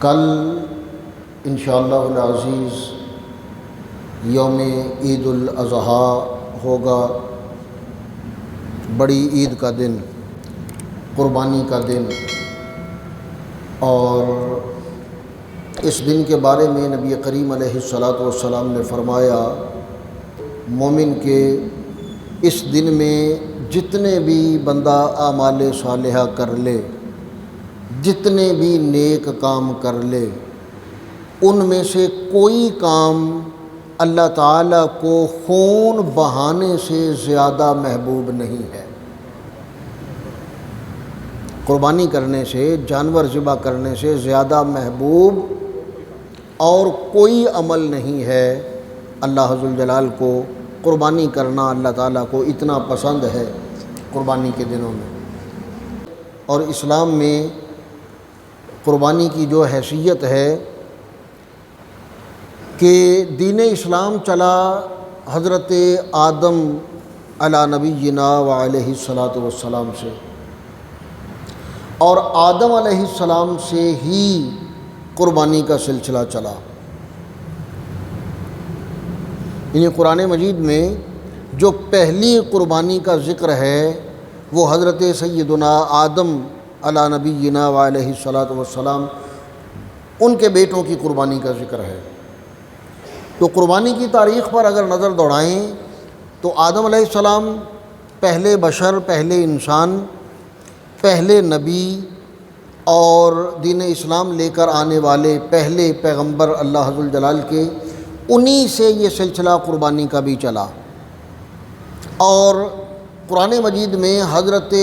کل انشاءاللہ العزیز یوم عید الاضحیٰ ہوگا، بڑی عید کا دن، قربانی کا دن، اور اس دن کے بارے میں نبی کریم علیہ السلام نے فرمایا مومن کے اس دن میں جتنے بھی بندہ اعمال صالحہ کر لے، جتنے بھی نیک کام کر لے، ان میں سے کوئی کام اللہ تعالیٰ کو خون بہانے سے زیادہ محبوب نہیں ہے۔ قربانی کرنے سے، جانور ذبح کرنے سے زیادہ محبوب اور کوئی عمل نہیں ہے۔ اللہ ذوالجلال کو قربانی کرنا اللہ تعالیٰ کو اتنا پسند ہے قربانی کے دنوں میں۔ اور اسلام میں قربانی کی جو حیثیت ہے کہ دین اسلام چلا حضرت آدم علی نبینا وعلیہ السلام سے، اور آدم علیہ السلام سے ہی قربانی کا سلسلہ چلا۔ یعنی قرآن مجید میں جو پہلی قربانی کا ذکر ہے وہ حضرت سیدنا آدم علی نبینا وعلیہ السلام ان کے بیٹوں کی قربانی کا ذکر ہے۔ تو قربانی کی تاریخ پر اگر نظر دوڑائیں تو آدم علیہ السلام پہلے بشر، پہلے انسان، پہلے نبی اور دین اسلام لے کر آنے والے پہلے پیغمبر اللہ ذوالجلال کے، انہی سے یہ سلسلہ قربانی کا بھی چلا۔ اور قرآن مجید میں حضرت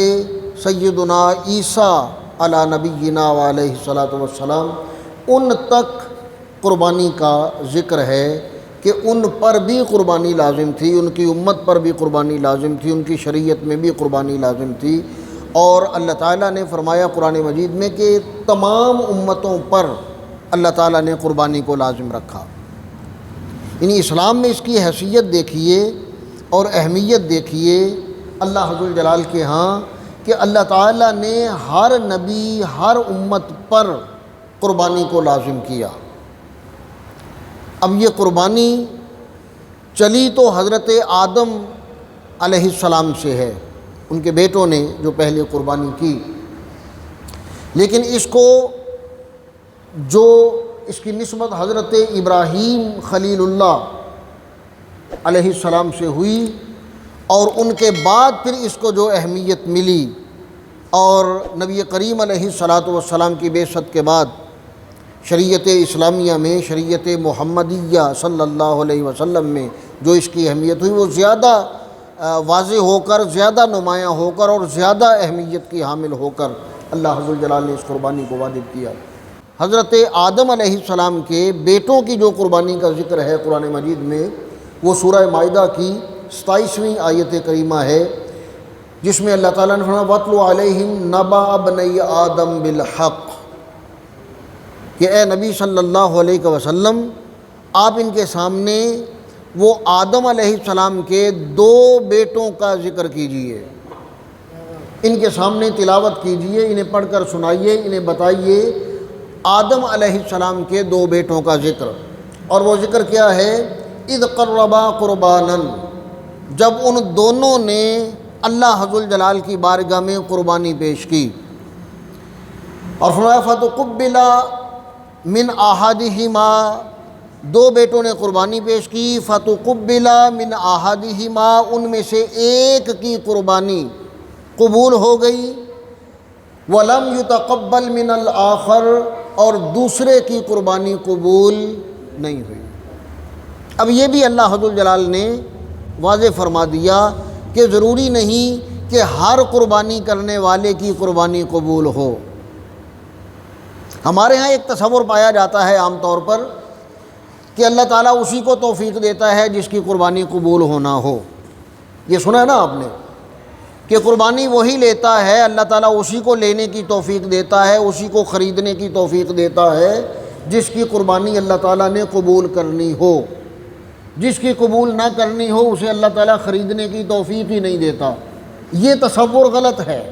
سیدنا عیسیٰ علی نبینا وعلیہ السلام ان تک قربانی کا ذکر ہے کہ ان پر بھی قربانی لازم تھی، ان کی امت پر بھی قربانی لازم تھی، ان کی شریعت میں بھی قربانی لازم تھی۔ اور اللہ تعالیٰ نے فرمایا قرآن مجید میں کہ تمام امتوں پر اللہ تعالیٰ نے قربانی کو لازم رکھا۔ یعنی اسلام میں اس کی حیثیت دیکھیے اور اہمیت دیکھیے اللہ ذوالجلال کے ہاں کہ اللہ تعالیٰ نے ہر نبی، ہر امت پر قربانی کو لازم کیا۔ اب یہ قربانی چلی تو حضرت آدم علیہ السلام سے ہے، ان کے بیٹوں نے جو پہلے قربانی کی، لیکن اس کو جو اس کی نسبت حضرت ابراہیم خلیل اللہ علیہ السلام سے ہوئی، اور ان کے بعد پھر اس کو جو اہمیت ملی، اور نبی کریم علیہ السلام کی بعثت کے بعد شریعت اسلامیہ میں، شریعت محمدیہ صلی اللہ علیہ وسلم میں جو اس کی اہمیت ہوئی، وہ زیادہ واضح ہو کر، زیادہ نمایاں ہو کر اور زیادہ اہمیت کی حامل ہو کر اللہ حضرت نے اس قربانی کو واجب کیا۔ حضرت آدم علیہ السلام کے بیٹوں کی جو قربانی کا ذکر ہے قرآن مجید میں، وہ سورہ مائدہ کی 27ویں آیت کریمہ ہے، جس میں اللہ تعالیٰ نے فرمایا وَاتْلُ عَلَيْهِمْ نَبَأَ ابْنَيْ آدَمَ بِالْحَقِّ، کہ اے نبی صلی اللہ علیہ وسلم آپ ان کے سامنے وہ آدم علیہ السلام کے 2 بیٹوں کا ذکر کیجئے، ان کے سامنے تلاوت کیجئے، انہیں پڑھ کر سنائیے، انہیں بتائیے آدم علیہ السلام کے 2 بیٹوں کا ذکر۔ اور وہ ذکر کیا ہے؟ اذ قربا قربانا، جب ان دونوں نے اللہ ذوالجلال کی بارگاہ میں قربانی پیش کی، اور فرمایا فتقبل من احدہما، 2 بیٹوں نے قربانی پیش کی، فتقبل من احدہما، ان میں سے ایک کی قربانی قبول ہو گئی، ولم یتقبل من الآخر، اور دوسرے کی قربانی قبول نہیں ہوئی۔ اب یہ بھی اللہ ذوالجلال نے واضح فرما دیا کہ ضروری نہیں کہ ہر قربانی کرنے والے کی قربانی قبول ہو۔ ہمارے ہاں ایک تصور پایا جاتا ہے عام طور پر کہ اللہ تعالیٰ اسی کو توفیق دیتا ہے جس کی قربانی قبول ہونا ہو۔ یہ سنا ہے نا آپ نے کہ قربانی وہی لیتا ہے، اللہ تعالیٰ اسی کو لینے کی توفیق دیتا ہے، اسی کو خریدنے کی توفیق دیتا ہے جس کی قربانی اللہ تعالیٰ نے قبول کرنی ہو۔ جس کی قبول نہ کرنی ہو اسے اللہ تعالیٰ خریدنے کی توفیق ہی نہیں دیتا۔ یہ تصور غلط ہے،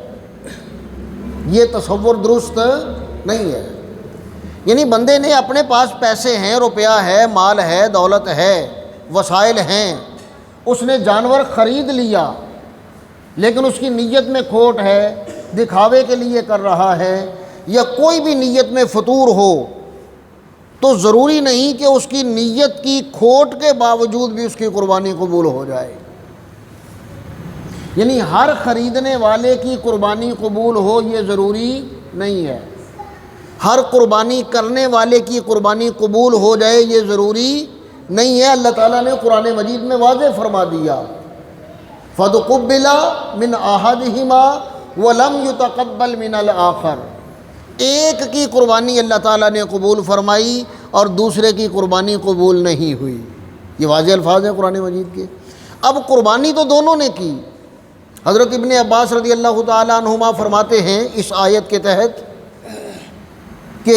یہ تصور درست نہیں ہے۔ یعنی بندے نے اپنے پاس پیسے ہیں، روپیہ ہے، مال ہے، دولت ہے، وسائل ہیں، اس نے جانور خرید لیا، لیکن اس کی نیت میں کھوٹ ہے، دکھاوے کے لیے کر رہا ہے، یا کوئی بھی نیت میں فطور ہو، تو ضروری نہیں کہ اس کی نیت کی کھوٹ کے باوجود بھی اس کی قربانی قبول ہو جائے۔ یعنی ہر خریدنے والے کی قربانی قبول ہو یہ ضروری نہیں ہے، ہر قربانی کرنے والے کی قربانی قبول ہو جائے یہ ضروری نہیں ہے۔ اللہ تعالیٰ نے قرآن مجید میں واضح فرما دیا، فَتُقُبِّلَ مِنْ أَحَدِهِمَا وَلَمْ يُتَقَبَّلْ مِنَ الْآخَرِ، ایک کی قربانی اللہ تعالیٰ نے قبول فرمائی اور دوسرے کی قربانی قبول نہیں ہوئی۔ یہ واضح الفاظ ہیں قرآن مجید کے۔ اب قربانی تو دونوں نے کی۔ حضرت ابن عباس رضی اللہ تعالیٰ عنہما فرماتے ہیں اس آیت کے تحت کہ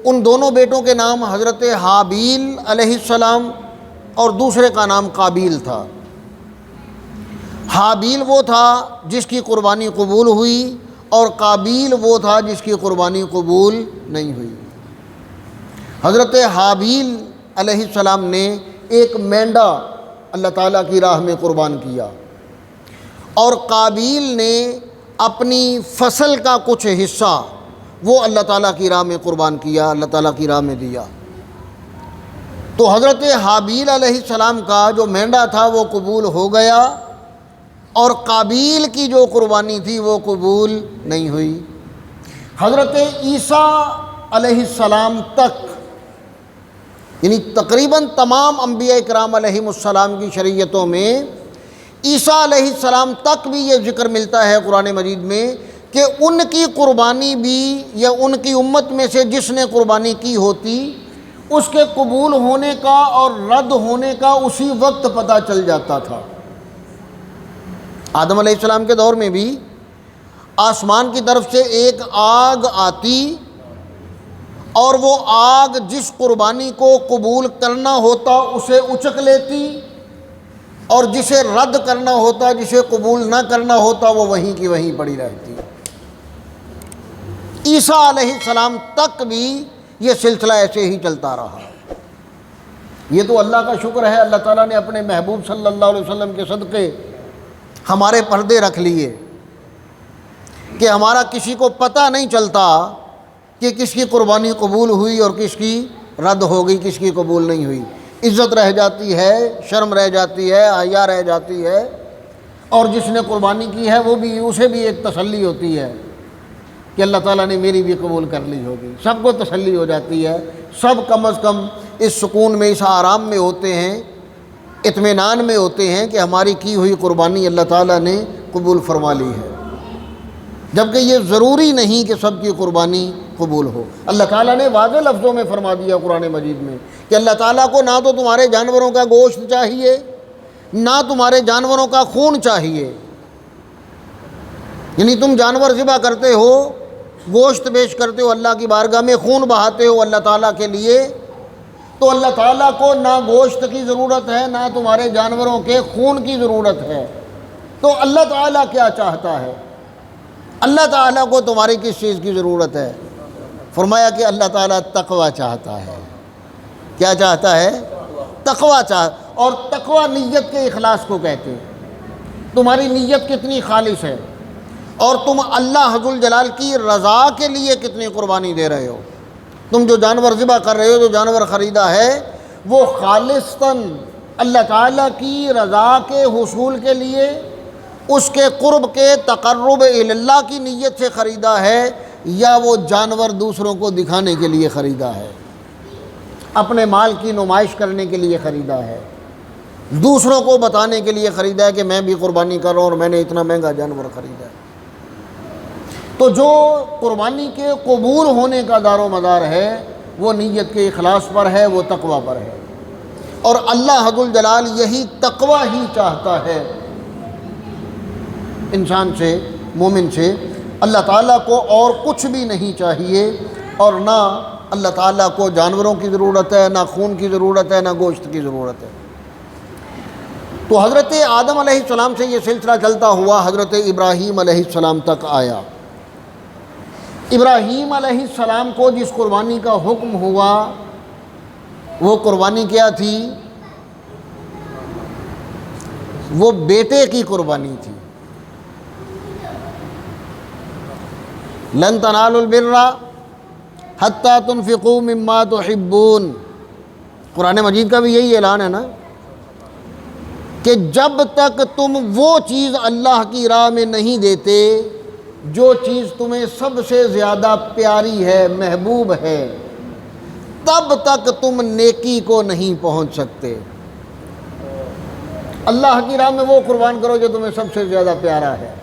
ان دونوں بیٹوں کے نام حضرت حابیل علیہ السلام اور دوسرے کا نام قابیل تھا۔ حابیل وہ تھا جس کی قربانی قبول ہوئی، اور قابیل وہ تھا جس کی قربانی قبول نہیں ہوئی۔ حضرت حابیل علیہ السلام نے ایک مینڈا اللہ تعالیٰ کی راہ میں قربان کیا، اور قابیل نے اپنی فصل کا کچھ حصہ وہ اللہ تعالیٰ کی راہ میں قربان کیا، اللہ تعالیٰ کی راہ میں دیا۔ تو حضرت حابیل علیہ السلام کا جو مینڈا تھا وہ قبول ہو گیا، اور قابیل کی جو قربانی تھی وہ قبول نہیں ہوئی۔ حضرت عیسیٰ علیہ السلام تک، یعنی تقریباً تمام انبیاء کرام علیہم السلام کی شریعتوں میں عیسیٰ علیہ السلام تک بھی یہ ذکر ملتا ہے قرآن مجید میں کہ ان کی قربانی بھی، یا ان کی امت میں سے جس نے قربانی کی ہوتی، اس کے قبول ہونے کا اور رد ہونے کا اسی وقت پتہ چل جاتا تھا۔ آدم علیہ السلام کے دور میں بھی آسمان کی طرف سے ایک آگ آتی، اور وہ آگ جس قربانی کو قبول کرنا ہوتا اسے اچک لیتی، اور جسے رد کرنا ہوتا، جسے قبول نہ کرنا ہوتا، وہ وہیں کی وہیں پڑی رہتی۔ عیسیٰ علیہ السلام تک بھی یہ سلسلہ ایسے ہی چلتا رہا۔ یہ تو اللہ کا شکر ہے، اللہ تعالیٰ نے اپنے محبوب صلی اللہ علیہ وسلم کے صدقے ہمارے پردے رکھ لیے کہ ہمارا کسی کو پتہ نہیں چلتا کہ کس کی قربانی قبول ہوئی اور کس کی رد ہو گئی، کس کی قبول نہیں ہوئی۔ عزت رہ جاتی ہے، شرم رہ جاتی ہے، حیا رہ جاتی ہے، اور جس نے قربانی کی ہے وہ بھی، اسے بھی ایک تسلی ہوتی ہے کہ اللہ تعالیٰ نے میری بھی قبول کر لی ہوگی۔ سب کو تسلی ہو جاتی ہے، سب کم از کم اس سکون میں، اس آرام میں ہوتے ہیں، اطمینان میں ہوتے ہیں کہ ہماری کی ہوئی قربانی اللہ تعالیٰ نے قبول فرما لی ہے، جبکہ یہ ضروری نہیں کہ سب کی قربانی قبول ہو۔ اللہ تعالیٰ نے واضح لفظوں میں فرما دیا قرآن مجید میں کہ اللہ تعالیٰ کو نہ تو تمہارے جانوروں کا گوشت چاہیے، نہ تمہارے جانوروں کا خون چاہیے۔ یعنی تم جانور ذبح کرتے ہو، گوشت پیش کرتے ہو اللہ کی بارگاہ میں، خون بہاتے ہو اللہ تعالیٰ کے لیے، تو اللہ تعالیٰ کو نہ گوشت کی ضرورت ہے، نہ تمہارے جانوروں کے خون کی ضرورت ہے۔ تو اللہ تعالیٰ کیا چاہتا ہے؟ اللہ تعالیٰ کو تمہاری کس چیز کی ضرورت ہے؟ فرمایا کہ اللہ تعالیٰ تقوی چاہتا ہے۔ کیا چاہتا ہے؟ تقوی چاہتا، اور تقوی نیت کے اخلاص کو کہتے ہیں۔ تمہاری نیت کتنی خالص ہے، اور تم اللہ ذوالجلال کی رضا کے لیے کتنی قربانی دے رہے ہو۔ تم جو جانور ذبح کر رہے ہو، جو جانور خریدا ہے، وہ خالصتاً اللہ تعالیٰ کی رضا کے حصول کے لیے، اس کے قرب کے تقرب اللہ کی نیت سے خریدا ہے، یا وہ جانور دوسروں کو دکھانے کے لیے خریدا ہے، اپنے مال کی نمائش کرنے کے لیے خریدا ہے، دوسروں کو بتانے کے لیے خریدا ہے کہ میں بھی قربانی کر رہا ہوں اور میں نے اتنا مہنگا جانور خریدا ہے۔ تو جو قربانی کے قبول ہونے کا دار و مدار ہے وہ نیت کے اخلاص پر ہے، وہ تقوی پر ہے، اور اللہ ذوالجلال یہی تقوی ہی چاہتا ہے انسان سے، مومن سے۔ اللہ تعالیٰ کو اور کچھ بھی نہیں چاہیے، اور نہ اللہ تعالیٰ کو جانوروں کی ضرورت ہے، نہ خون کی ضرورت ہے، نہ گوشت کی ضرورت ہے۔ تو حضرت آدم علیہ السلام سے یہ سلسلہ چلتا ہوا حضرت ابراہیم علیہ السلام تک آیا۔ ابراہیم علیہ السلام کو جس قربانی کا حکم ہوا وہ قربانی کیا تھی؟ وہ بیٹے کی قربانی تھی۔ لن تنالوا البر حتی تنفقوا مما تحبون، قرآن مجید کا بھی یہی اعلان ہے نا کہ جب تک تم وہ چیز اللہ کی راہ میں نہیں دیتے جو چیز تمہیں سب سے زیادہ پیاری ہے، محبوب ہے، تب تک تم نیکی کو نہیں پہنچ سکتے۔ اللہ کی راہ میں وہ قربان کرو جو تمہیں سب سے زیادہ پیارا ہے۔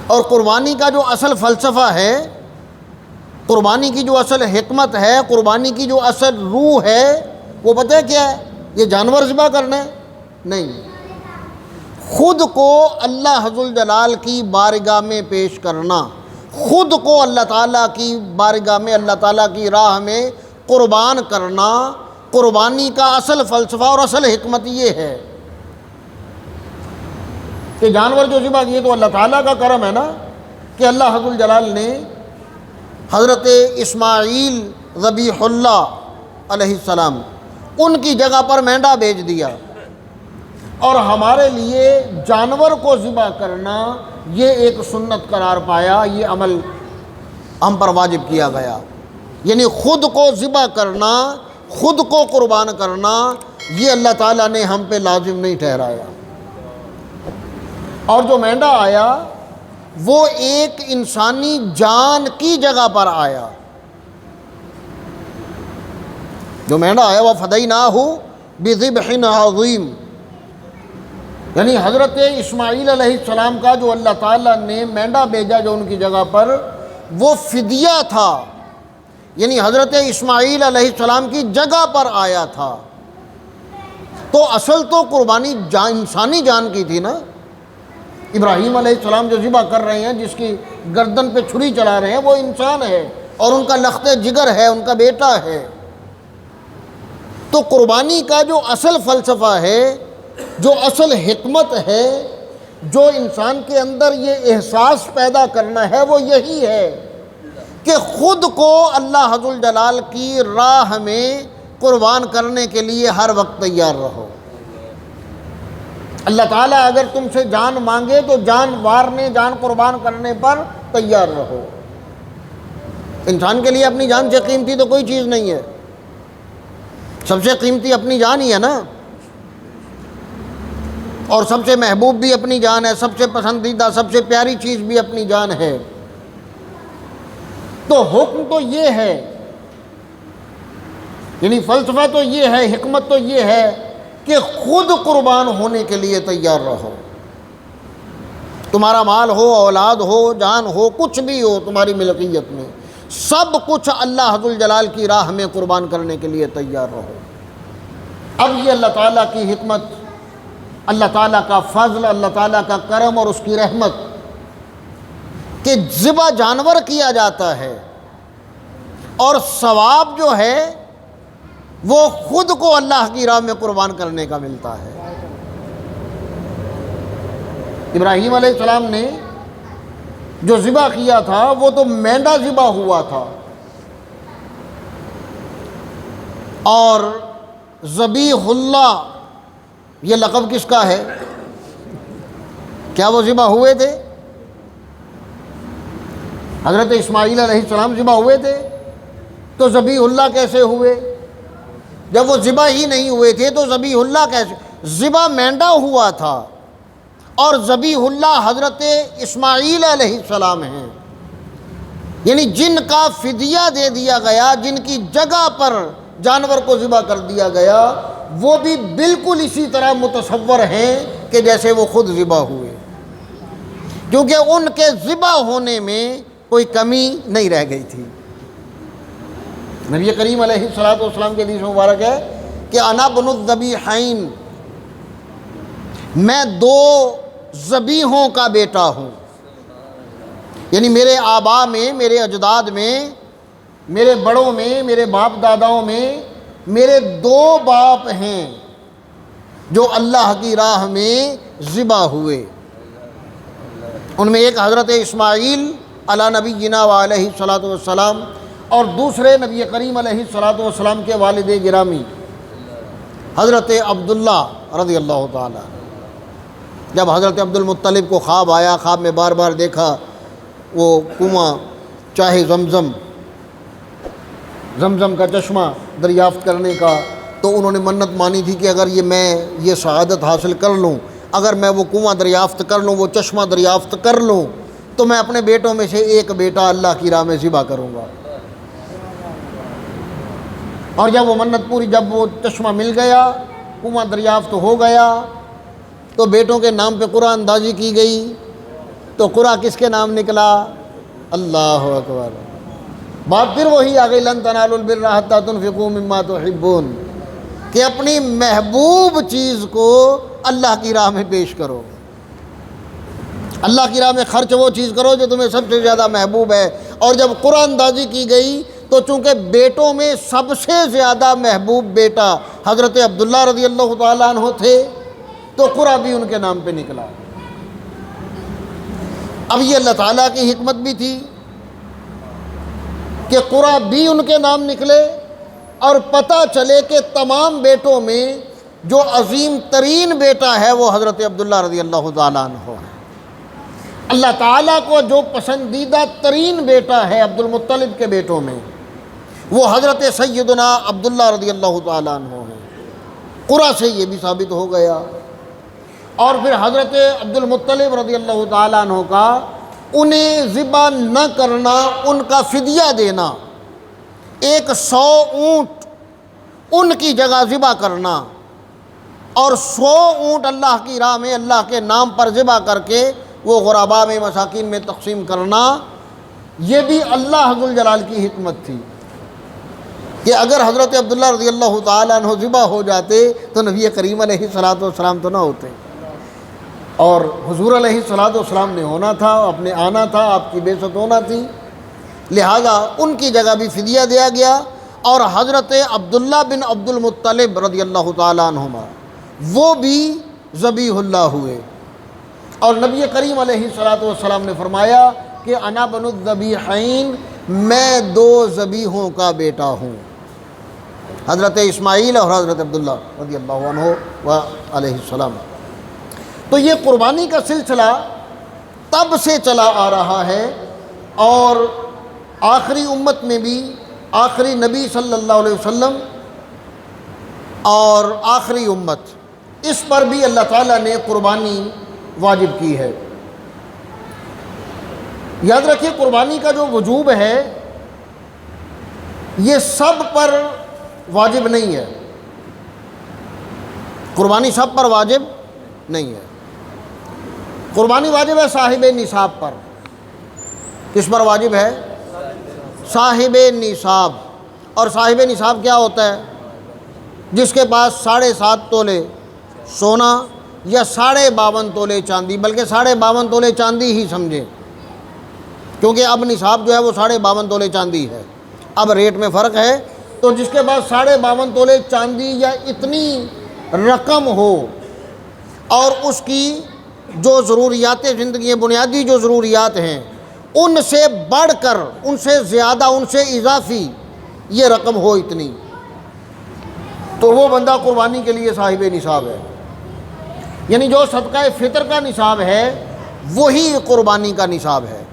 اور قربانی کا جو اصل فلسفہ ہے، قربانی کی جو اصل حکمت ہے، قربانی کی جو اصل روح ہے، وہ پتہ ہے کیا ہے؟ یہ جانور ذبح کرنا ہے؟ نہیں، خود کو اللہ ذوالجلال کی بارگاہ میں پیش کرنا، خود کو اللہ تعالیٰ کی بارگاہ میں، اللہ تعالیٰ کی راہ میں قربان کرنا۔ قربانی کا اصل فلسفہ اور اصل حکمت یہ ہے کہ جانور جو ذبح کیے تو اللہ تعالیٰ کا کرم ہے نا کہ اللہ ذوالجلال نے حضرت اسماعیل ذبیح اللہ علیہ السلام ان کی جگہ پر مینڈا بھیج دیا، اور ہمارے لیے جانور کو ذبح کرنا یہ ایک سنت قرار پایا، یہ عمل ہم پر واجب کیا گیا۔ یعنی خود کو ذبح کرنا، خود کو قربان کرنا، یہ اللہ تعالیٰ نے ہم پہ لازم نہیں ٹھہرایا۔ اور جو مینڈا آیا وہ ایک انسانی جان کی جگہ پر آیا، جو مینڈا آیا وہ فدیناہ بذبح عظیم، یعنی حضرت اسماعیل علیہ السلام کا جو اللہ تعالیٰ نے مینڈا بھیجا جو ان کی جگہ پر، وہ فدیہ تھا، یعنی حضرت اسماعیل علیہ السلام کی جگہ پر آیا تھا۔ تو اصل تو قربانی انسانی جان کی تھی نا۔ ابراہیم علیہ السلام جو ذبح کر رہے ہیں، جس کی گردن پہ چھری چلا رہے ہیں، وہ انسان ہے اور ان کا لخت جگر ہے، ان کا بیٹا ہے۔ تو قربانی کا جو اصل فلسفہ ہے، جو اصل حکمت ہے، جو انسان کے اندر یہ احساس پیدا کرنا ہے، وہ یہی ہے کہ خود کو اللہ ذوالجلال کی راہ میں قربان کرنے کے لیے ہر وقت تیار رہو۔ اللہ تعالیٰ اگر تم سے جان مانگے تو جان وارنے، جان قربان کرنے پر تیار رہو۔ انسان کے لیے اپنی جان سے قیمتی تو کوئی چیز نہیں ہے، سب سے قیمتی اپنی جان ہی ہے نا، اور سب سے محبوب بھی اپنی جان ہے، سب سے پسندیدہ، سب سے پیاری چیز بھی اپنی جان ہے۔ تو حکم تو یہ ہے، یعنی فلسفہ تو یہ ہے، حکمت تو یہ ہے کہ خود قربان ہونے کے لیے تیار رہو۔ تمہارا مال ہو، اولاد ہو، جان ہو، کچھ بھی ہو تمہاری ملکیت میں، سب کچھ اللہ ذوالجلال کی راہ میں قربان کرنے کے لیے تیار رہو۔ اب یہ اللہ تعالیٰ کی حکمت، اللہ تعالیٰ کا فضل، اللہ تعالیٰ کا کرم اور اس کی رحمت کہ ذبح جانور کیا جاتا ہے اور ثواب جو ہے وہ خود کو اللہ کی راہ میں قربان کرنے کا ملتا ہے۔ ابراہیم علیہ السلام نے جو ذبح کیا تھا وہ تو مینڈا ذبح ہوا تھا، اور ذبیح اللہ یہ لقب کس کا ہے؟ کیا وہ ذبح ہوئے تھے؟ حضرت اسماعیل علیہ السلام ذبح ہوئے تھے، تو ذبیح اللہ کیسے ہوئے؟ جب وہ ذبح ہی نہیں ہوئے تھے تو ذبیح اللہ کیسے؟ ذبح مینڈا ہوا تھا اور ذبیح اللہ حضرت اسماعیل علیہ السلام ہیں، یعنی جن کا فدیہ دے دیا گیا، جن کی جگہ پر جانور کو ذبح کر دیا گیا، وہ بھی بالکل اسی طرح متصور ہیں کہ جیسے وہ خود ذبح ہوئے، کیونکہ ان کے ذبح ہونے میں کوئی کمی نہیں رہ گئی تھی۔ نبی کریم علیہ السلام کے حدیث مبارک ہے کہ انا بن الذبیحین، میں دو ذبیحوں کا بیٹا ہوں، یعنی میرے آبا میں، میرے اجداد میں، میرے بڑوں میں، میرے باپ داداؤں میں میرے دو باپ ہیں جو اللہ کی راہ میں ذبح ہوئے۔ ان میں ایک حضرت اسماعیل علی نبینا و علیہ الصلاۃ والسلام، اور دوسرے نبی کریم علیہ الصلاۃ والسلام کے والد گرامی حضرت عبداللہ رضی اللہ تعالیٰ۔ جب حضرت عبد المطلب کو خواب آیا، خواب میں بار بار دیکھا وہ کنواں چاہے زمزم کا چشمہ دریافت کرنے کا، تو انہوں نے منت مانی تھی کہ اگر میں یہ سعادت حاصل کر لوں، اگر میں وہ کنواں دریافت کر لوں، وہ چشمہ دریافت کر لوں، تو میں اپنے بیٹوں میں سے ایک بیٹا اللہ کی راہ میں ذبح کروں گا۔ اور جب وہ منت پوری، جب وہ چشمہ مل گیا، کنواں دریافت ہو گیا، تو بیٹوں کے نام پہ قرآن اندازی کی گئی، تو قرآن کس کے نام نکلا؟ اللہ اکبر۔ بات پھر وہی آ گئی، لن تنالوا البر حتی تنفقوا مما تحبون، کہ اپنی محبوب چیز کو اللہ کی راہ میں پیش کرو، اللہ کی راہ میں خرچ وہ چیز کرو جو تمہیں سب سے زیادہ محبوب ہے۔ اور جب قرآن اندازی کی گئی تو چونکہ بیٹوں میں سب سے زیادہ محبوب بیٹا حضرت عبداللہ رضی اللہ تعالیٰ عنہ تھے، تو قرآن بھی ان کے نام پہ نکلا۔ اب یہ اللہ تعالیٰ کی حکمت بھی تھی کہ قرآن بھی ان کے نام نکلے، اور پتہ چلے کہ تمام بیٹوں میں جو عظیم ترین بیٹا ہے وہ حضرت عبداللہ رضی اللہ تعالیٰ عنہ ہے۔ اللہ تعالیٰ کو جو پسندیدہ ترین بیٹا ہے عبد المطلب کے بیٹوں میں، وہ حضرت سیدنا عبداللہ رضی اللہ تعالیٰ عنہ ہے۔ قرآن سے یہ بھی ثابت ہو گیا۔ اور پھر حضرت عبد المطلب رضی اللہ تعالیٰ عنہ کا انہیں ذبح نہ کرنا، ان کا فدیہ دینا، 100 اونٹ ان کی جگہ ذبح کرنا، اور 100 اونٹ اللہ کی راہ میں اللہ کے نام پر ذبح کر کے وہ غرباء میں، مساکین میں تقسیم کرنا، یہ بھی اللہ ذوالجلال کی حکمت تھی کہ اگر حضرت عبداللہ رضی اللہ تعالیٰ عنہ ذبح ہو جاتے تو نبی کریم علیہ الصلاۃ والسلام تو نہ ہوتے، اور حضور علیہ الصلاۃ والسلام نے ہونا تھا، اپنے آنا تھا، آپ کی بعثت ہونا تھی، لہذا ان کی جگہ بھی فدیہ دیا گیا، اور حضرت عبداللہ بن عبد المطلب رضی اللہ تعالیٰ عنہما وہ بھی ذبیح اللہ ہوئے۔ اور نبی کریم علیہ الصلاۃ والسلام نے فرمایا کہ انا بن الذبیحین، میں 2 ذبیحوں کا بیٹا ہوں، حضرت اسماعیل اور حضرت عبداللہ رضی اللہ عنہ و علیہ السلام۔ تو یہ قربانی کا سلسلہ تب سے چلا آ رہا ہے، اور آخری امت میں بھی، آخری نبی صلی اللہ علیہ وسلم اور آخری امت، اس پر بھی اللہ تعالیٰ نے قربانی واجب کی ہے۔ یاد رکھیے قربانی کا جو وجوب ہے یہ سب پر واجب نہیں ہے، قربانی سب پر واجب نہیں ہے۔ قربانی واجب ہے صاحب نصاب پر۔ کس پر واجب ہے؟ صاحب نصاب۔ اور صاحب نصاب کیا ہوتا ہے؟ جس کے پاس 7.5 تولے سونا یا 52.5 تولے چاندی، بلکہ 52.5 تولے چاندی ہی سمجھیں، کیونکہ اب نصاب جو ہے وہ 52.5 تولے چاندی ہے، اب ریٹ میں فرق ہے۔ تو جس کے پاس 52.5 تولے چاندی یا اتنی رقم ہو، اور اس کی جو ضروریات زندگی، بنیادی جو ضروریات ہیں، ان سے بڑھ کر، ان سے زیادہ، ان سے اضافی یہ رقم ہو اتنی، تو وہ بندہ قربانی کے لیے صاحب نصاب ہے۔ یعنی جو صدقہ فطر کا نصاب ہے وہی قربانی کا نصاب ہے۔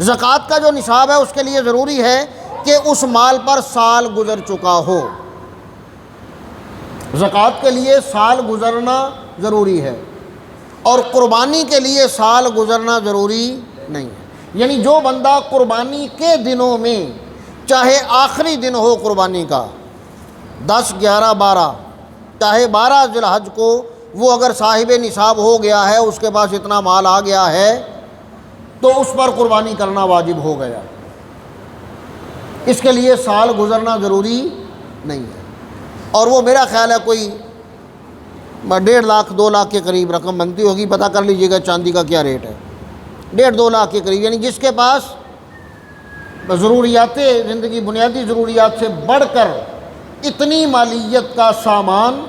زکوٰۃ کا جو نصاب ہے اس کے لیے ضروری ہے کہ اس مال پر سال گزر چکا ہو، زکوٰۃ کے لیے سال گزرنا ضروری ہے، اور قربانی کے لیے سال گزرنا ضروری نہیں ہے۔ یعنی جو بندہ قربانی کے دنوں میں، چاہے آخری دن ہو قربانی کا، 10، 11، 12، چاہے 12 ذی الحج کو، وہ اگر صاحب نصاب ہو گیا ہے، اس کے پاس اتنا مال آ گیا ہے، تو اس پر قربانی کرنا واجب ہو گیا، اس کے لیے سال گزرنا ضروری نہیں ہے۔ اور وہ میرا خیال ہے کوئی 1.5 لاکھ 2 لاکھ کے قریب رقم بنتی ہوگی، پتہ کر لیجئے گا چاندی کا کیا ریٹ ہے، 1.5-2 لاکھ کے قریب۔ یعنی جس کے پاس ضروریات زندگی، بنیادی ضروریات سے بڑھ کر اتنی مالیت کا سامان،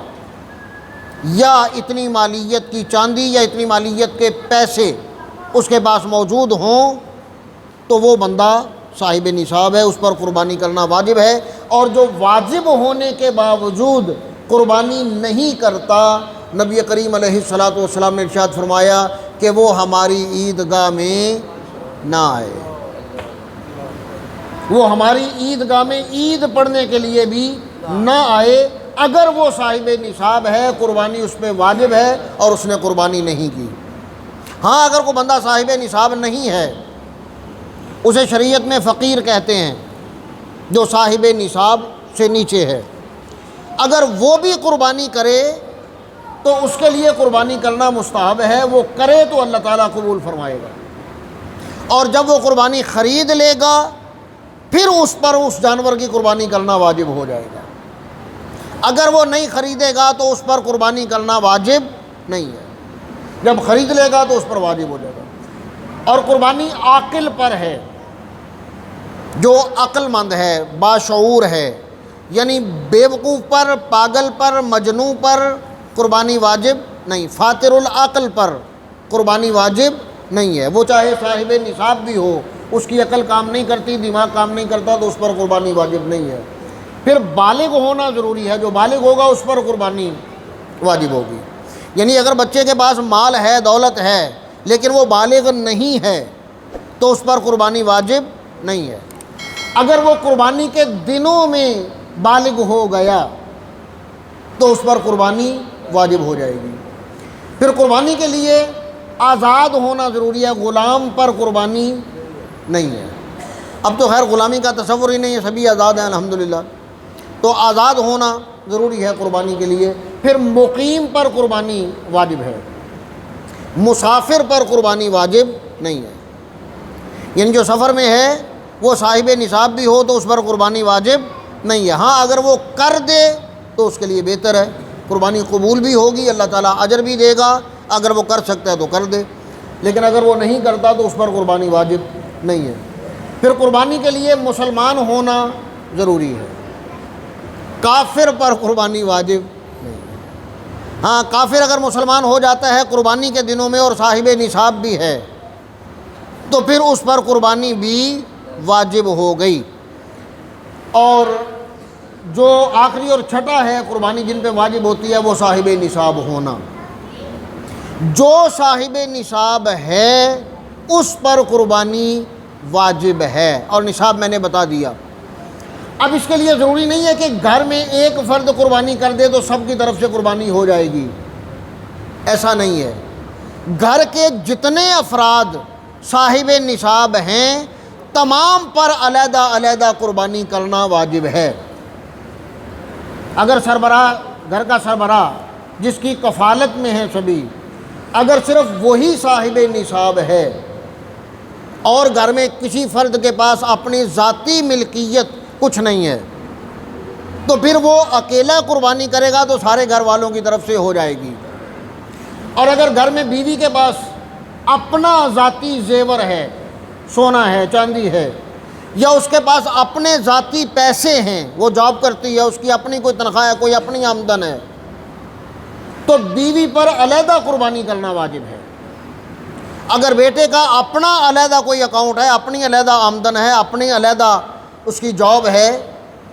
یا اتنی مالیت کی چاندی، یا اتنی مالیت کے پیسے اس کے پاس موجود ہوں، تو وہ بندہ صاحب نصاب ہے، اس پر قربانی کرنا واجب ہے۔ اور جو واجب ہونے کے باوجود قربانی نہیں کرتا، نبی کریم علیہ الصلاۃ والسلام نے ارشاد فرمایا کہ وہ ہماری عیدگاہ میں نہ آئے، وہ ہماری عیدگاہ میں عید پڑھنے کے لیے بھی نہ آئے اگر وہ صاحب نصاب ہے، قربانی اس پہ واجب ہے اور اس نے قربانی نہیں کی۔ ہاں اگر کوئی بندہ صاحب نصاب نہیں ہے، اسے شریعت میں فقیر کہتے ہیں، جو صاحب نصاب سے نیچے ہے، اگر وہ بھی قربانی کرے تو اس کے لیے قربانی کرنا مستحب ہے، وہ کرے تو اللہ تعالیٰ قبول فرمائے گا۔ اور جب وہ قربانی خرید لے گا پھر اس پر اس جانور کی قربانی کرنا واجب ہو جائے گا۔ اگر وہ نہیں خریدے گا تو اس پر قربانی کرنا واجب نہیں ہے، جب خرید لے گا تو اس پر واجب ہو جائے گا۔ اور قربانی عاقل پر ہے، جو عقل مند ہے، باشعور ہے، یعنی بیوقوف پر، پاگل پر، مجنوں پر قربانی واجب نہیں، فاتر العقل پر قربانی واجب نہیں ہے۔ وہ چاہے صاحب نصاب بھی ہو، اس کی عقل کام نہیں کرتی، دماغ کام نہیں کرتا، تو اس پر قربانی واجب نہیں ہے۔ پھر بالغ ہونا ضروری ہے، جو بالغ ہوگا اس پر قربانی واجب ہوگی۔ یعنی اگر بچے کے پاس مال ہے، دولت ہے، لیکن وہ بالغ نہیں ہے تو اس پر قربانی واجب نہیں ہے۔ اگر وہ قربانی کے دنوں میں بالغ ہو گیا تو اس پر قربانی واجب ہو جائے گی۔ پھر قربانی کے لیے آزاد ہونا ضروری ہے، غلام پر قربانی نہیں ہے۔ اب تو خیر غلامی کا تصور ہی نہیں ہے، سبھی آزاد ہیں الحمدللہ، تو آزاد ہونا ضروری ہے قربانی کے لیے۔ پھر مقیم پر قربانی واجب ہے، مسافر پر قربانی واجب نہیں ہے۔ یعنی جو سفر میں ہے وہ صاحب نصاب بھی ہو تو اس پر قربانی واجب نہیں ہے۔ ہاں اگر وہ کر دے تو اس کے لیے بہتر ہے، قربانی قبول بھی ہوگی، اللہ تعالیٰ اجر بھی دے گا، اگر وہ کر سکتا ہے تو کر دے، لیکن اگر وہ نہیں کرتا تو اس پر قربانی واجب نہیں ہے۔ پھر قربانی کے لیے مسلمان ہونا ضروری ہے، کافر پر قربانی واجب نہیں ہے۔ ہاں کافر اگر مسلمان ہو جاتا ہے قربانی کے دنوں میں اور صاحب نصاب بھی ہے تو پھر اس پر قربانی بھی واجب ہو گئی۔ اور جو آخری اور چھٹا ہے قربانی جن پہ واجب ہوتی ہے وہ صاحب نصاب ہونا۔ جو صاحب نصاب ہے اس پر قربانی واجب ہے، اور نصاب میں نے بتا دیا۔ اب اس کے لیے ضروری نہیں ہے کہ گھر میں ایک فرد قربانی کر دے تو سب کی طرف سے قربانی ہو جائے گی، ایسا نہیں ہے۔ گھر کے جتنے افراد صاحب نصاب ہیں تمام پر علیحدہ علیحدہ قربانی کرنا واجب ہے۔ اگر سربراہ، گھر کا سربراہ جس کی کفالت میں ہیں سبھی، اگر صرف وہی صاحب نصاب ہے اور گھر میں کسی فرد کے پاس اپنی ذاتی ملکیت کچھ نہیں ہے تو پھر وہ اکیلا قربانی کرے گا تو سارے گھر والوں کی طرف سے ہو جائے گی۔ اور اگر گھر میں بیوی کے پاس اپنا ذاتی زیور ہے، سونا ہے، چاندی ہے، یا اس کے پاس اپنے ذاتی پیسے ہیں، وہ جاب کرتی ہے، اس کی اپنی کوئی تنخواہ ہے، کوئی اپنی آمدن ہے، تو بیوی پر علیحدہ قربانی کرنا واجب ہے۔ اگر بیٹے کا اپنا علیحدہ کوئی اکاؤنٹ ہے، اپنی علیحدہ آمدن ہے، اپنی علیحدہ اس کی جاب ہے،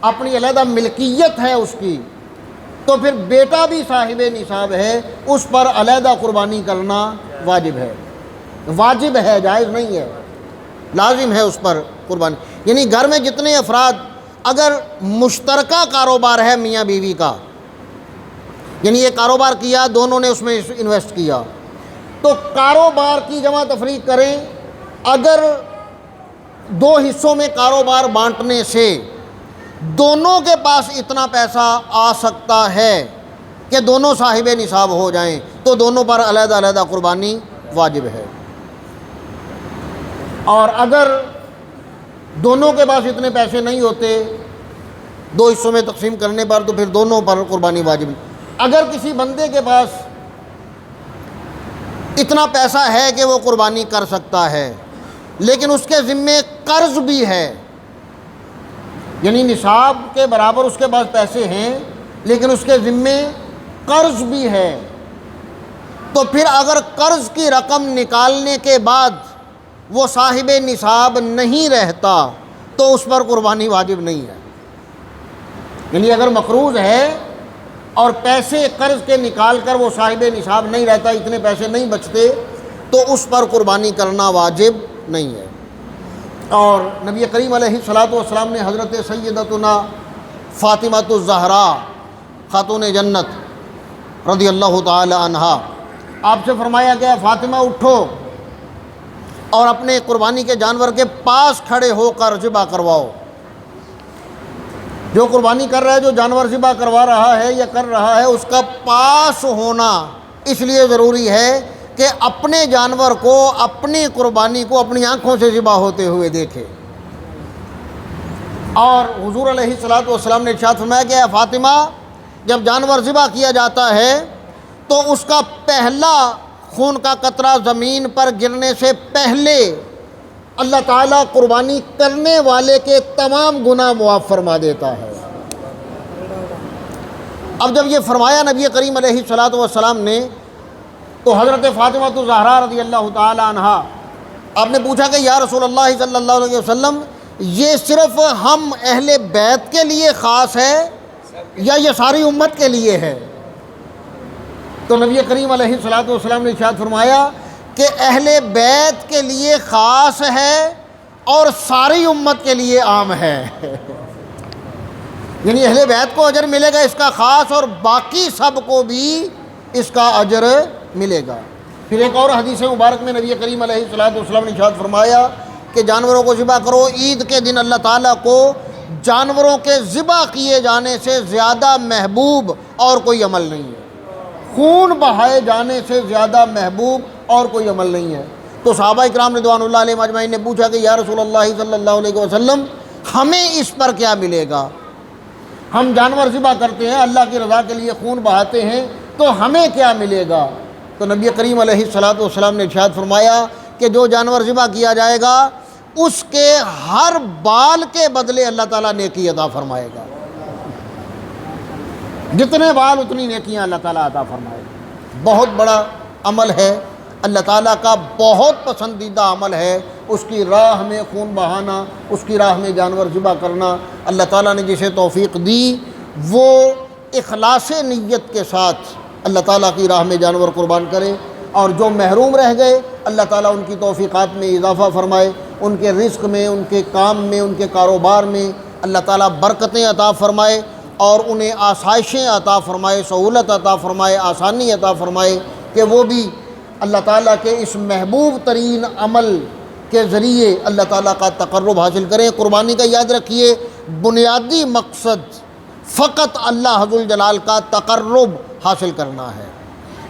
اپنی علیحدہ ملکیت ہے اس کی، تو پھر بیٹا بھی صاحب نصاب ہے، اس پر علیحدہ قربانی کرنا واجب ہے۔ واجب ہے، جائز نہیں ہے، لازم ہے اس پر قربانی۔ یعنی گھر میں جتنے افراد، اگر مشترکہ کاروبار ہے میاں بیوی کا، یعنی یہ کاروبار کیا، دونوں نے اس میں انویسٹ کیا، تو کاروبار کی جمع تفریق کریں۔ اگر دو حصوں میں کاروبار بانٹنے سے دونوں کے پاس اتنا پیسہ آ سکتا ہے کہ دونوں صاحب نصاب ہو جائیں تو دونوں پر علیحدہ علیحدہ قربانی واجب ہے۔ اور اگر دونوں کے پاس اتنے پیسے نہیں ہوتے دو حصوں میں تقسیم کرنے پر تو پھر دونوں پر قربانی واجب ہے۔ اگر کسی بندے کے پاس اتنا پیسہ ہے کہ وہ قربانی کر سکتا ہے لیکن اس کے ذمے قرض بھی ہے، یعنی نصاب کے برابر اس کے پاس پیسے ہیں لیکن اس کے ذمے قرض بھی ہے، تو پھر اگر قرض کی رقم نکالنے کے بعد وہ صاحب نصاب نہیں رہتا تو اس پر قربانی واجب نہیں ہے۔ یعنی اگر مقروض ہے اور پیسے قرض کے نکال کر وہ صاحب نصاب نہیں رہتا، اتنے پیسے نہیں بچتے، تو اس پر قربانی کرنا واجب نہیں ہے۔ اور نبی کریم علیہ الصلوۃ والسلام نے حضرت سیدتنا فاطمہ الزہراء خاتون جنت رضی اللہ تعالی عنہا، آپ سے فرمایا گیا فاطمہ اٹھو اور اپنے قربانی کے جانور کے پاس کھڑے ہو کر ذبح کرواؤ۔ جو قربانی کر رہا ہے، جو جانور ذبح کروا رہا ہے یا کر رہا ہے، اس کا پاس ہونا اس لیے ضروری ہے کہ اپنے جانور کو، اپنی قربانی کو اپنی آنکھوں سے ذبح ہوتے ہوئے دیکھے۔ اور حضور علیہ الصلوۃ والسلام نے ارشاد فرمایا کہ اے فاطمہ، جب جانور ذبح کیا جاتا ہے تو اس کا پہلا خون کا قطرہ زمین پر گرنے سے پہلے اللہ تعالیٰ قربانی کرنے والے کے تمام گناہ معاف فرما دیتا ہے۔ اب جب یہ فرمایا نبی کریم علیہ الصلوۃ والسلام نے، تو حضرت فاطمہ الزہراء رضی اللہ تعالی عنہا، آپ نے پوچھا کہ یا رسول اللہ صلی اللہ علیہ وسلم، یہ صرف ہم اہل بیت کے لیے خاص ہے یا یہ ساری امت کے لیے ہے؟ تو نبی کریم علیہ الصلوۃ والسلام نے ارشاد فرمایا کہ اہل بیت کے لیے خاص ہے اور ساری امت کے لیے عام ہے۔ یعنی اہل بیت کو اجر ملے گا اس کا خاص، اور باقی سب کو بھی اس کا اجر ملے گا۔ پھر ایک اور حدیث مبارک میں نبی کریم علیہ الصلوۃ والسلام نے ارشاد فرمایا کہ جانوروں کو ذبح کرو، عید کے دن اللہ تعالیٰ کو جانوروں کے ذبح کیے جانے سے زیادہ محبوب اور کوئی عمل نہیں ہے، خون بہائے جانے سے زیادہ محبوب اور کوئی عمل نہیں ہے۔ تو صحابہ اکرام رضوان اللہ علیہم اجمعین نے پوچھا کہ یا رسول اللہ صلی اللہ علیہ وسلم، ہمیں اس پر کیا ملے گا؟ ہم جانور ذبح کرتے ہیں، اللہ کی رضا کے لیے خون بہاتے ہیں، تو ہمیں کیا ملے گا؟ تو نبی کریم علیہ الصلوۃ والسلام نے ارشاد فرمایا کہ جو جانور ذبح کیا جائے گا اس کے ہر بال کے بدلے اللہ تعالیٰ نیکی عطا فرمائے گا۔ جتنے بال اتنی نیکیاں اللہ تعالیٰ عطا فرمائے گا۔ بہت بڑا عمل ہے، اللہ تعالیٰ کا بہت پسندیدہ عمل ہے، اس کی راہ میں خون بہانا، اس کی راہ میں جانور ذبح کرنا۔ اللہ تعالیٰ نے جسے توفیق دی وہ اخلاص نیت کے ساتھ اللہ تعالیٰ کی راہ میں جانور قربان کرے، اور جو محروم رہ گئے اللہ تعالیٰ ان کی توفیقات میں اضافہ فرمائے، ان کے رزق میں، ان کے کام میں، ان کے کاروبار میں اللہ تعالیٰ برکتیں عطا فرمائے، اور انہیں آسائشیں عطا فرمائے، سہولت عطا فرمائے، آسانی عطا فرمائے کہ وہ بھی اللہ تعالیٰ کے اس محبوب ترین عمل کے ذریعے اللہ تعالیٰ کا تقرب حاصل کریں۔ قربانی کا یاد رکھیے بنیادی مقصد فقط اللہ ذو الجلال کا تقرب حاصل کرنا ہے،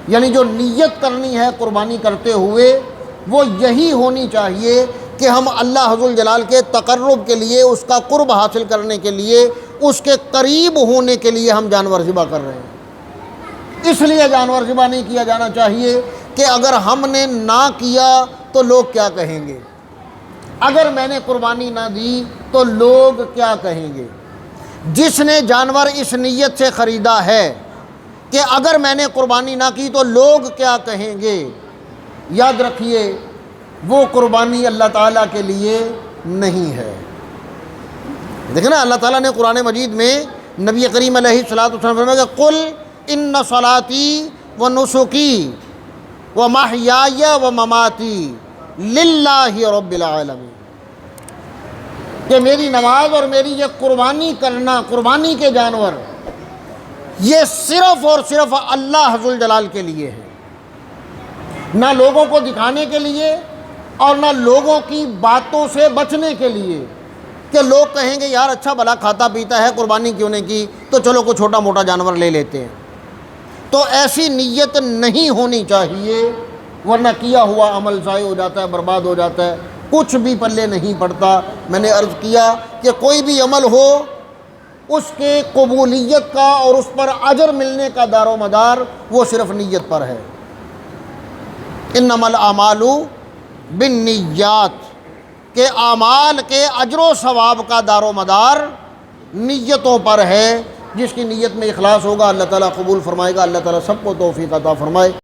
یعنی جو نیت کرنی ہے قربانی کرتے ہوئے وہ یہی ہونی چاہیے کہ ہم اللہ ذو الجلال کے تقرب کے لیے، اس کا قرب حاصل کرنے کے لیے، اس کے قریب ہونے کے لیے ہم جانور ذبح کر رہے ہیں۔ اس لیے جانور ذبح نہیں کیا جانا چاہیے کہ اگر ہم نے نہ کیا تو لوگ کیا کہیں گے، اگر میں نے قربانی نہ دی تو لوگ کیا کہیں گے۔ جس نے جانور اس نیت سے خریدا ہے کہ اگر میں نے قربانی نہ کی تو لوگ کیا کہیں گے، یاد رکھیے وہ قربانی اللہ تعالیٰ کے لیے نہیں ہے۔ دیکھیں نا، اللہ تعالیٰ نے قرآن مجید میں نبی کریم علیہ الصلوۃ والسلام فرمایا کہ قل ان صلاتی و نسکی و محیای و مماتی للہ رب العالمین، کہ میری نماز اور میری یہ قربانی کرنا، قربانی کے جانور، یہ صرف اور صرف اللہ ذو الجلال کے لیے ہے، نہ لوگوں کو دکھانے کے لیے اور نہ لوگوں کی باتوں سے بچنے کے لیے کہ لوگ کہیں گے یار اچھا بھلا کھاتا پیتا ہے، قربانی کیوں نہیں کی، تو چلو کوئی چھوٹا موٹا جانور لے لیتے ہیں۔ تو ایسی نیت نہیں ہونی چاہیے، ورنہ کیا ہوا عمل ضائع ہو جاتا ہے، برباد ہو جاتا ہے، کچھ بھی پلے نہیں پڑتا۔ میں نے عرض کیا کہ کوئی بھی عمل ہو اس کے قبولیت کا اور اس پر اجر ملنے کا دار و مدار وہ صرف نیت پر ہے۔ انما الاعمال بالنیات، کہ اعمال کے اجر و ثواب کا دار و مدار نیتوں پر ہے۔ جس کی نیت میں اخلاص ہوگا اللہ تعالیٰ قبول فرمائے گا۔ اللہ تعالیٰ سب کو توفیق عطا فرمائے۔